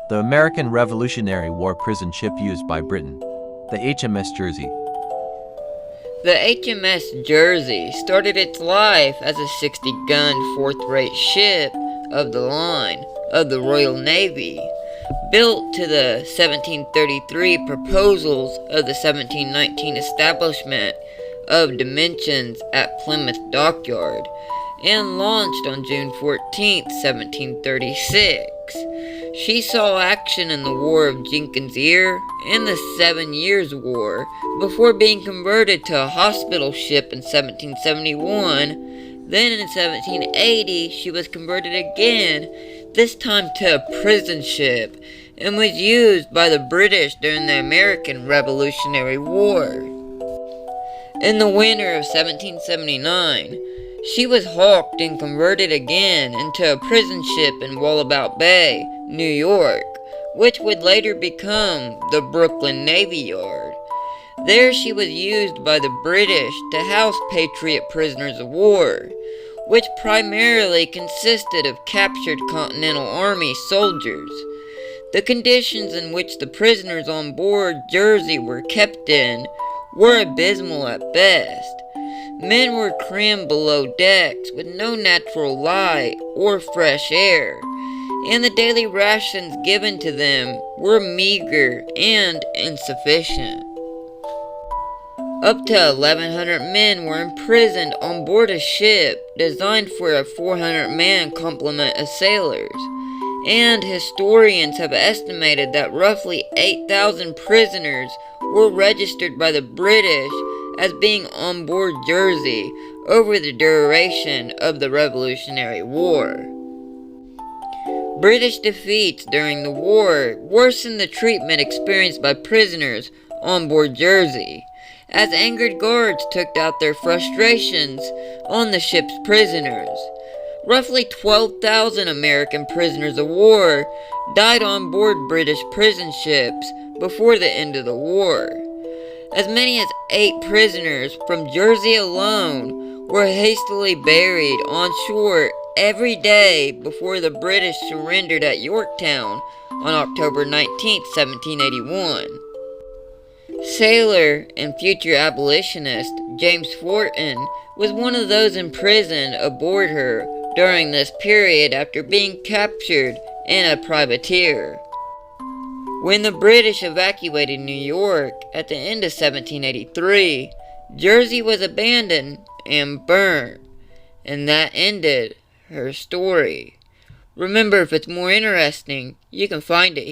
The American Revolutionary War prison ship used by Britain, the HMS Jersey. The HMS Jersey started its life as a 60-gun fourth-rate ship of the line of the Royal Navy, built to the 1733 proposals of the 1719 establishment of dimensions at Plymouth Dockyard, and launched on June 14, 1736. She saw action in the War of Jenkins' Ear and the 7 Years' War before being converted to a hospital ship in 1771. Then in 1780 she was converted again, this time to a prison ship, and was used by the British during the American Revolutionary War. In the winter of 1779, she was hawked and converted again into a prison ship in Wallabout Bay, New York, which would later become the Brooklyn Navy Yard. There she was used by the British to house Patriot prisoners of war, which primarily consisted of captured Continental Army soldiers. The conditions in which the prisoners on board Jersey were kept in were abysmal at best. Men were crammed below decks with no natural light or fresh air, and the daily rations given to them were meager and insufficient. Up to 1,100 men were imprisoned on board a ship designed for a 400-man complement of sailors, and historians have estimated that roughly 8,000 prisoners were registered by the British as being on board Jersey over the duration of the Revolutionary War. British defeats during the war worsened the treatment experienced by prisoners on board Jersey, as angered guards took out their frustrations on the ship's prisoners. Roughly 12,000 American prisoners of war died on board British prison ships before the end of the war. As many as 8 prisoners from Jersey alone were hastily buried on shore every day before the British surrendered at Yorktown on October 19, 1781. Sailor and future abolitionist James Forten was one of those imprisoned aboard her during this period after being captured in a privateer. When the British evacuated New York at the end of 1783, Jersey was abandoned and burned, and that ended her story. Remember, if it's more interesting, you can find it